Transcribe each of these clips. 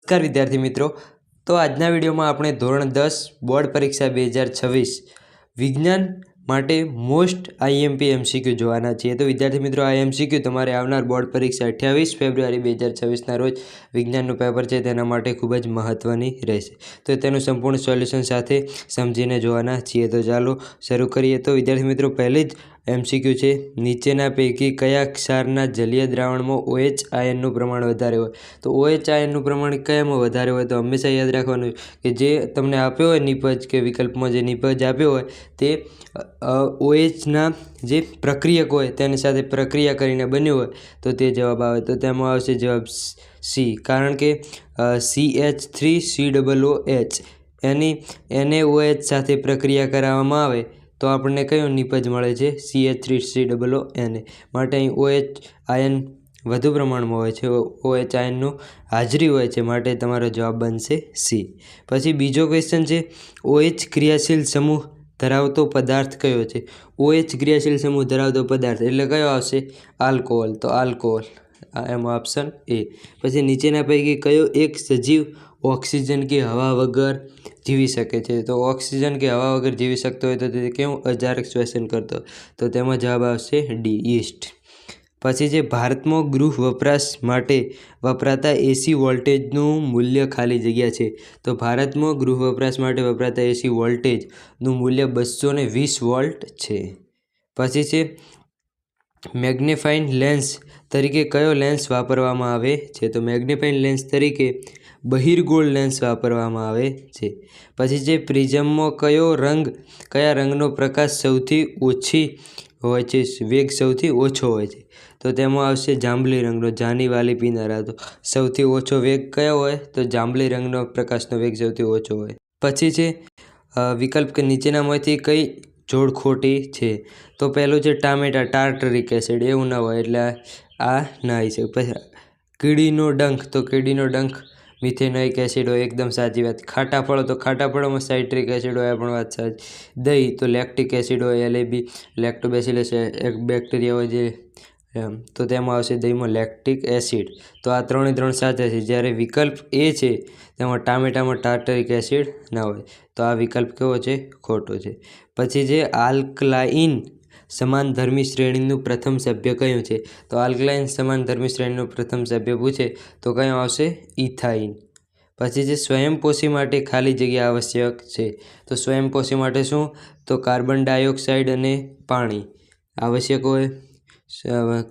નમસ્કાર વિદ્યાર્થી મિત્રો, તો આજના વિડીયોમાં આપણે ધોરણ 10 બોર્ડ પરીક્ષા 2026 વિજ્ઞાન માટે મોસ્ટ આઈએમપી એમસીક્યુ જોવાના છીએ। તો વિદ્યાર્થી મિત્રો, આ એમસીક્યુ તમારે આવનાર બોર્ડ પરીક્ષા 28 ફેબ્રુઆરી 2026ના રોજ વિજ્ઞાનનું પેપર છે તેના માટે ખૂબ જ મહત્ત્વની રહેશે। તો તેનું સંપૂર્ણ સોલ્યુશન સાથે સમજીને જોવાના છીએ। તો ચાલો શરૂ કરીએ। તો વિદ્યાર્થી મિત્રો, પહેલી જ એમસીક્યુ છે, નીચેના પૈકી કયા ક્ષારના જલીય દ્રાવણમાં OH આયનનું પ્રમાણ વધારે હોય? તો OH આયનનું પ્રમાણ કયામાં વધારે હોય? તો હંમેશા યાદ રાખવાનું કે જે તમને આપ્યો હોય નિપજ કે વિકલ્પમાં જે નિપજ આપ્યો હોય તે OHના જે પ્રક્રિયક હોય તેની સાથે પ્રક્રિયા કરીને બન્યું હોય તો તે જવાબ આવે। તો તેમાં આવશે જવાબ સી, કારણ કે CH3COOH એની NaOH સાથે પ્રક્રિયા કરાવવામાં આવે તો આપણને કયો નિપજ મળે છે? CH3COONA। માટે અહીં OH આયન વધુ પ્રમાણમાં હોય છે, OH આયનનું હાજરી હોય છે, માટે તમારો જવાબ બનશે સી। પછી બીજો ક્વેશ્ચન છે, OH ક્રિયાશીલ સમૂહ ધરાવતો પદાર્થ કયો છે? OH ક્રિયાશીલ સમૂહ ધરાવતો પદાર્થ એટલે કયો આવશે? આલ્કોહોલ। તો આલ્કોહોલ એમાં ઓપ્શન એ। પછી નીચેના પૈકી કયો એક સજીવ ઓક્સિજન કે હવા વગર જીવી શકે છે? તો ઓક્સિજન કે હવા વગર જીવી શકતો હોય તો તે કેવું અજારક શ્વસન કરતો? તો તેમાં જવાબ આવશે ડી, ઈસ્ટ। પછી જે ભારતમાં ગૃહ વપરાશ માટે વપરાતા એસી વોલ્ટેજનું મૂલ્ય ખાલી જગ્યા છે? તો ભારતમાં ગૃહ વપરાશ માટે વપરાતા એસી વોલ્ટેજનું મૂલ્ય 220 વોલ્ટ છે। પછી છે, મેગ્નેફાઇંગ લેન્સ તરીકે કયો લેન્સ વાપરવામાં આવે છે? તો મેગ્નેફાઇંગ લેન્સ તરીકે બહિર્ગોળ લેન્સ વાપરવામાં આવે છે। પછી જે પ્રિઝમમાં કયા રંગનો પ્રકાશ સૌથી ઓછી હોય છે, વેગ સૌથી ઓછો હોય છે? તો તેમાં આવશે જાંબલી રંગનો, જાની વાલી પીનારા। તો સૌથી ઓછો વેગ કયો હોય? તો જાંબલી રંગનો પ્રકાશનો વેગ સૌથી ઓછો હોય। પછી છે વિકલ્પ કે નીચેનામાંથી કઈ જોડ ખોટી છે? તો પહેલું છે ટામેટા, ટાર્ટરિક એસિડ, એવું ના હોય એટલે આ ના આવી શકે। પછી કીડીનો ડંખ, તો કીડીનો ડંખ મિથેનોઇક એસિડ હોય, એકદમ સાચી વાત। ખાટા ફળો, તો ખાટા ફળોમાં સાઇટ્રિક એસિડ હોય, પણ વાત સાચી। દહીં, તો લેક્ટિક એસિડ હોય, LAB લેક્ટોબેસિલસ એક બેક્ટેરિયા હોય જે તો તેમાં આવશે દહીંમાં લેક્ટિક એસિડ। તો આ ત્રણ સાચા છે, જ્યારે વિકલ્પ એ છે તેમાં ટામેટામાં ટાર્ટરિક એસિડ ના હોય, તો આ વિકલ્પ કેવો છે? ખોટો છે। પછી જે આલ્કલાઇન સમાનધર્મી શ્રેણીનું પ્રથમ સભ્ય કયું છે? તો આલ્કલાઇન સમાનધર્મી શ્રેણીનું પ્રથમ સભ્ય પૂછે તો કયું આવશે? ઇથાઇન। પછી જે સ્વયંપોષી માટે ખાલી જગ્યા આવશ્યક છે? તો સ્વયંપોષી માટે શું? તો કાર્બન ડાયોક્સાઇડ અને પાણી આવશ્યક હોય,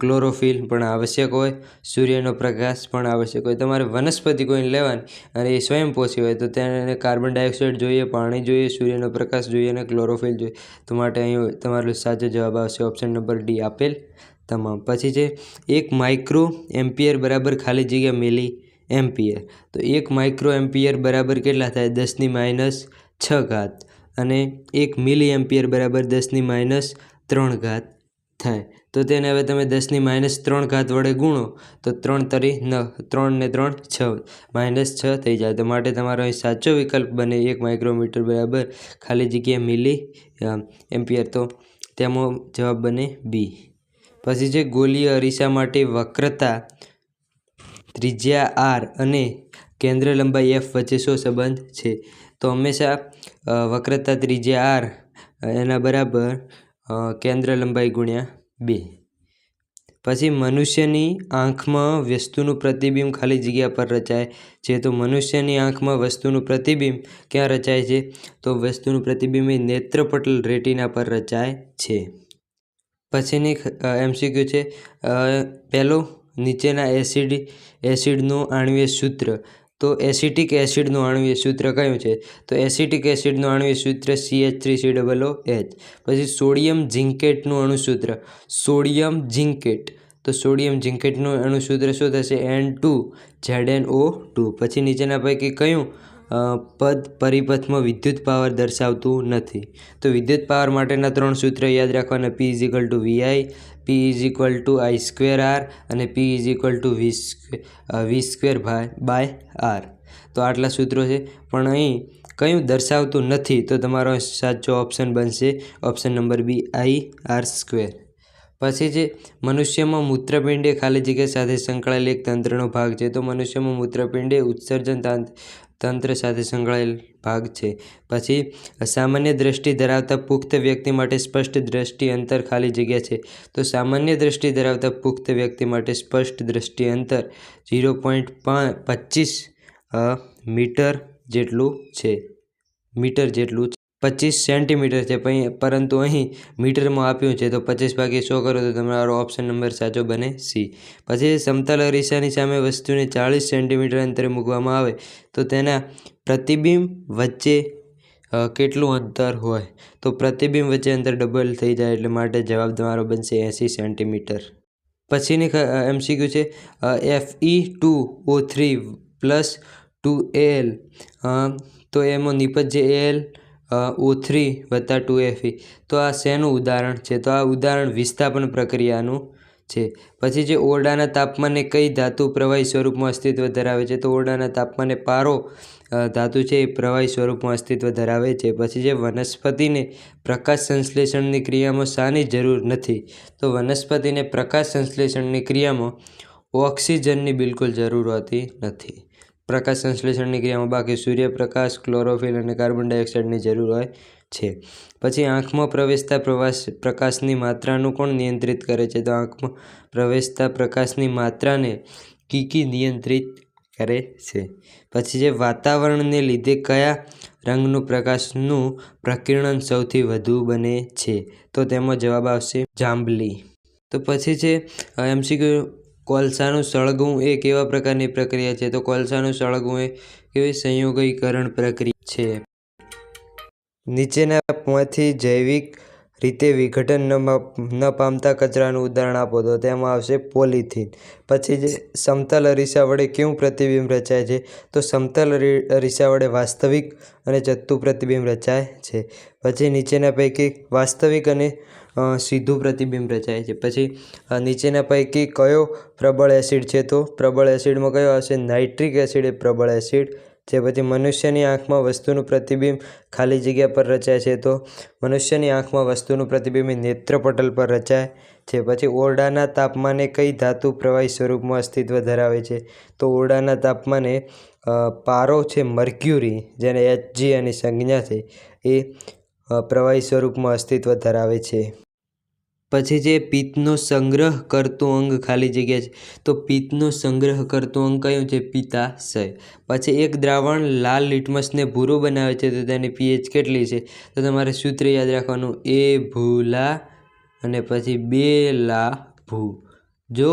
ક્લોરોફિલ પણ આવશ્યક હોય, સૂર્યનો પ્રકાશ પણ આવશ્યક હોય। તમારે વનસ્પતિ કોઈને લેવાની અને એ સ્વયંપોષી હોય તો તેને કાર્બન ડાયોક્સાઇડ જોઈએ, પાણી જોઈએ, સૂર્યનો પ્રકાશ જોઈએ અને ક્લોરોફિલ જોઈએ। તો માટે અહીં તમારો સાચો જવાબ આવશે ઓપ્શન નંબર ડી, આપેલ તમામ। પછી છે, 1 માઇક્રો એમ્પિયર બરાબર ખાલી જગ્યા મિલી એમ્પિયર। તો 1 માઇક્રો એમ્પિયર બરાબર કેટલા થાય? 10⁻6 અને 1 મિલી એમ્પિયર બરાબર 10⁻3 થાય। તો તેને હવે તમે 10⁻3 વડે ગુણો તો 3 તરી 9, 3 ને 3 6, -6 થઈ જાય। તો માટે તમારો અહીં સાચો વિકલ્પ બને 1 માઇક્રોમીટર બરાબર ખાલી જગ્યા મિલી એમ્પિયર। તો તેમાં જવાબ બને બી। પછી છે, ગોલીય અરીસા માટે વક્રતા ત્રિજ્યા આર અને કેન્દ્ર લંબાઈ એફ વચ્ચે શું સંબંધ છે? તો હંમેશા વક્રતા ત્રિજ્યા આર એના બરાબર કેન્દ્ર લંબાઈ ગુણ્યા 2। પછી મનુષ્યની આંખમાં વસ્તુનું પ્રતિબિંબ ખાલી જગ્યા પર રચાય છે? તો મનુષ્યની આંખમાં વસ્તુનું પ્રતિબિંબ ક્યાં રચાય છે? તો વસ્તુનું પ્રતિબિંબ નેત્રપટલ રેટિના પર રચાય છે। પછીની એમસીક્યુ છે, પહેલો નીચેના એસિડનું આણ્વીય સૂત્ર? તો એસિટિક એસિડનું આણ્વીય સૂત્ર કયું છે? તો એસિટિક એસિડનું આણ્વીય સૂત્ર CH3COOH। પછી સોડિયમ ઝિંકેટનું અણુસૂત્ર? સોડિયમ ઝિંકેટ, તો સોડિયમ ઝિંકેટનું અણુસૂત્ર શું થશે? N2ZnO2। પછી નીચેના પૈકી કયું પદ પરિપથમાં વિદ્યુત પાવર દર્શાવતું નથી? તો વિદ્યુત પાવર માટેના 3 સૂત્ર યાદ રાખવાના, P = VI, P = I²R અને P = V²/R। તો આટલા સૂત્રો છે, પણ અહીં કયું દર્શાવતું નથી? તો તમારો સાચો ઓપ્શન બનશે ઓપ્શન નંબર બી, IR²। પછી જે મનુષ્યમાં મૂત્રપિંડ એ ખાલી જગ્યા સાથે સંકળાયેલ એક તંત્રનો ભાગ છે. તો મનુષ્યમાં મૂત્રપિંડ એ ઉત્સર્જન તંત્ર સાથે સંકળાયેલ ભાગ છે. પછી સામાન્ય દ્રષ્ટિ ધરાવતા પુખ્ત વ્યક્તિ માટે સ્પષ્ટ દ્રષ્ટિ અંતર ખાલી જગ્યા છે. તો સામાન્ય દ્રષ્ટિ ધરાવતા પુખ્ત વ્યક્તિ માટે સ્પષ્ટ દ્રષ્ટિ અંતર 0.25 મીટર જેટલું છે. 25 સેન્ટીમીટર છે, પરંતુ અહીં મીટરમાં આપ્યું છે. તો 25/100 કરો તો તમારો ઓપ્શન નંબર સાચો બને સી. પછી સમતલ અરીસાની સામે વસ્તુને 40 સેન્ટીમીટર અંતરે મૂકવામાં આવે તો તેના પ્રતિબિંબ વચ્ચે કેટલું અંતર હોય? તો પ્રતિબિંબ વચ્ચે અંતર ડબલ થઈ જાય, એટલે માટે જવાબ તમારો બનશે 80 સેન્ટીમીટર. પછીની MCQ છે Fe2O3 + 2Al. તો એમાં નિપજે Al O3 + 2Fe. તો આ શેનું ઉદાહરણ છે? તો આ ઉદાહરણ વિસ્થાપન પ્રક્રિયાનું છે. પછી જે ઓરડાના તાપમાને કઈ ધાતુ પ્રવાહી સ્વરૂપમાં અસ્તિત્વ ધરાવે છે? તો ઓરડાના તાપમાને પારો ધાતુ છે એ પ્રવાહી સ્વરૂપમાં અસ્તિત્વ ધરાવે છે. પછી જે વનસ્પતિને પ્રકાશ સંશ્લેષણની ક્રિયામાં શાની જરૂર નથી? તો વનસ્પતિને પ્રકાશ સંશ્લેષણની ક્રિયામાં ઓક્સિજનની બિલકુલ જરૂર હોતી નથી. પ્રકાશ સંશ્લેષણની ક્રિયામાં બાકી સૂર્યપ્રકાશ, ક્લોરોફિલ અને કાર્બન ડાયોક્સાઇડની જરૂર હોય છે. પછી આંખમાં પ્રવેશતા પ્રકાશની માત્રાનું કોણ નિયંત્રિત કરે છે? તો આંખમાં પ્રવેશતા પ્રકાશની માત્રાને કીકી નિયંત્રિત કરે છે. પછી જે વાતાવરણને લીધે કયા રંગનું પ્રકાશનું પ્રકિરણન સૌથી વધુ બને છે? તો તેમાં જવાબ આવશે જાંબલી. તો પછી છે MCQ કોલસાનું સળગવું એ કેવા પ્રકારની પ્રક્રિયા છે? તો કોલસાનું સળગવું એ કેવી સંયોગીકરણ પ્રક્રિયા છે. નીચેનામાંથી જૈવિક રીતે વિઘટન ન પામતા કચરાનું ઉદાહરણ આપો. તો તેમાં આવશે પોલિથીન. પછી જે સમતલ અરીસા વડે કેવું પ્રતિબિંબ રચાય છે? તો સમતલ અરીસા વડે વાસ્તવિક અને ચત્તુ પ્રતિબિંબ રચાય છે. પછી નીચેના પૈકી વાસ્તવિક અને સીધું પ્રતિબિંબ રચાય છે. પછી નીચેના પૈકી કયો પ્રબળ એસિડ છે? તો પ્રબળ એસિડમાં કયો આવશે? નાઇટ્રિક એસિડ એ પ્રબળ એસિડ છે. પછી મનુષ્યની આંખમાં વસ્તુનું પ્રતિબિંબ ખાલી જગ્યા પર રચાય છે. તો મનુષ્યની આંખમાં વસ્તુનું પ્રતિબિંબ નેત્રપટલ પર રચાય છે. પછી ઓરડાના તાપમાને કઈ ધાતુ પ્રવાહી સ્વરૂપમાં અસ્તિત્વ ધરાવે છે? તો ઓરડાના તાપમાને પારો છે મર્ક્યુરી, જેને Hg એની સંજ્ઞા છે, એ પ્રવાહી સ્વરૂપમાં અસ્તિત્વ ધરાવે છે. પછી જે પિત્તનો સંગ્રહ કરતું અંગ ખાલી જગ્યા છે. તો પિત્તનો સંગ્રહ કરતું અંગ કયું છે? પિત્તાશય. પછી એક દ્રાવણ લાલ લિટમસને ભૂરું બનાવે છે તો તેની pH કેટલી છે? તો તમારે સૂત્ર યાદ રાખવાનું, A ભૂલા અને પછી 2 લા ભૂ. જો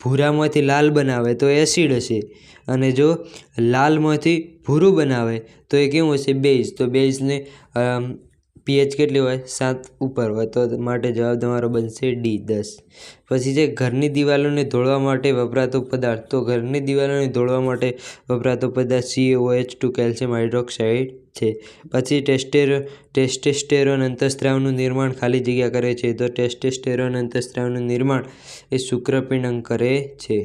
ભૂરામાંથી લાલ બનાવે તો એસિડ હશે, અને જો લાલમાંથી ભૂરું બનાવે તો એ કેવું હશે? બેઝ. તો બેઝને pH કેટલી હોય? 7 ઉપર હોય. તો માટે જવાબ તમારો બનશે D 10. પછી જે ઘરની દિવાલોને ધોળવા માટે વપરાતો પદાર્થ. તો ઘરની દિવાલોને ધોળવા માટે વપરાતો પદાર્થ CaOH2 કેલ્શિયમ હાઇડ્રોક્સાઇડ છે. પછી ટેસ્ટોસ્ટેરોન અંતઃસ્ત્રાવનું નિર્માણ ખાલી જગ્યા કરે છે. તો ટેસ્ટોસ્ટેરોન અંતઃસ્ત્રાવનું નિર્માણ એ શુક્રપિંડ કરે છે.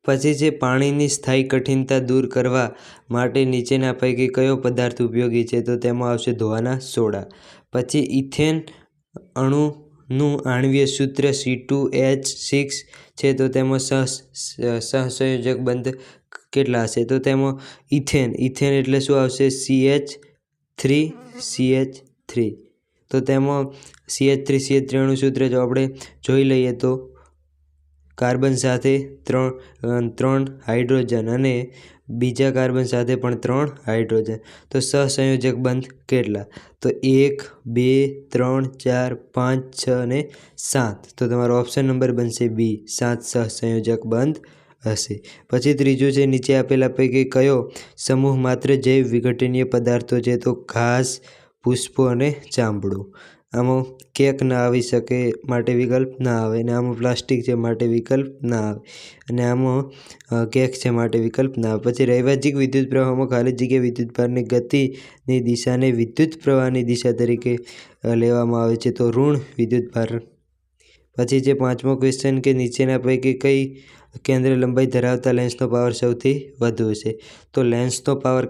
પછી જે પાણીની સ્થાયી કઠિનતા દૂર કરવા માટે નીચેના પૈકી કયો પદાર્થ ઉપયોગી છે? તો તેમાં આવશે ધોવાના સોડા. પછી ઇથેન અણુનું આણ્વીય સૂત્ર C2H6 છે. તો તેમાં સહસંયોજક બંધ કેટલા હશે? તો તેમાં ઇથેન એટલે શું આવશે? CH3. તો તેમાં CH3 અણુ સૂત્ર જો આપણે જોઈ લઈએ તો કાર્બન સાથે 3 હાઇડ્રોજન અને બીજા કાર્બન સાથે પણ 3 હાઇડ્રોજન. તો સહસંયોજક બંધ કેટલા? તો 1, 2, 3, 4, 5, 6 અને 7. તો તમારો ઓપ્શન નંબર બનશે બી, 7 સહસંયોજક બંધ હશે. પછી ત્રીજું છે નીચે આપેલા પૈકી કયો સમૂહ માત્ર જૈવ વિઘટનીય પદાર્થો છે? તો ઘાસ, પુષ્પો અને ચામડું. આમાં કેક ના આવી શકે માટે વિકલ્પ ના આવે, અને આમાં પ્લાસ્ટિક છે માટે વિકલ્પ ના આવે, અને આમાં કેક છે માટે વિકલ્પ ના આવે. પછી રૈવાજિક વિદ્યુત પ્રવાહમાં ખાલી જગ્યા વિદ્યુતભારની ગતિની દિશાને વિદ્યુત પ્રવાહની દિશા તરીકે લેવામાં આવે છે, તો ઋણ વિદ્યુતભાર. પછી જે પાંચમો ક્વેશ્ચન કે નીચેના પૈકી કઈ કેન્દ્ર લંબાઈ ધરાવતા લેન્સનો પાવર સૌથી વધુ છે? તો લેન્સનો પાવર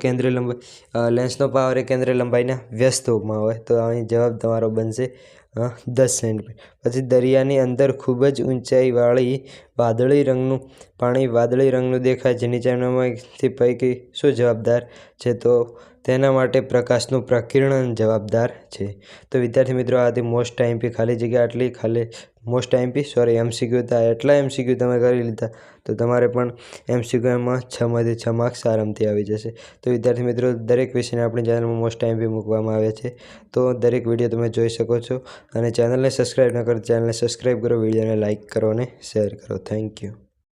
એ કેન્દ્ર લંબાઈના વ્યસ્ત રૂપમાં હોય. તો અહીં જવાબ તમારો બનશે 10 સેન્ટીમીટર. પછી દરિયાની અંદર ખૂબ જ ઊંચાઈવાળી વાદળી રંગનું પાણી વાદળી રંગનું દેખાય છે. નીચેનામાંથી પૈકી શું જવાબદાર છે? તો તેના માટે પ્રકાશનું પ્રકિરણ જવાબદાર છે. તો વિદ્યાર્થી મિત્રો, આ હતી મોસ્ટ આઈએમપી ખાલી જગ્યા આટલી મોસ્ટ આઈએમપી એમસીક્યુ હતા. એટલા એમસીક્યુ તમે કરી લીધા તો તમારે પણ એમસીક્યુમાં 6માંથી 6 માર્ક્સ આરામથી આવી જશે. તો વિદ્યાર્થી મિત્રો, દરેક વિષયને આપણી ચેનલમાં મોસ્ટ આઈએમપી મૂકવામાં આવે છે. તો દરેક વિડીયો તમે જોઈ શકો છો. અને ચેનલને સબસ્ક્રાઈબ ન કરો, ચેનલને સબસ્ક્રાઈબ કરો, વિડીયોને લાઇક કરો અને શેર કરો. Thank you.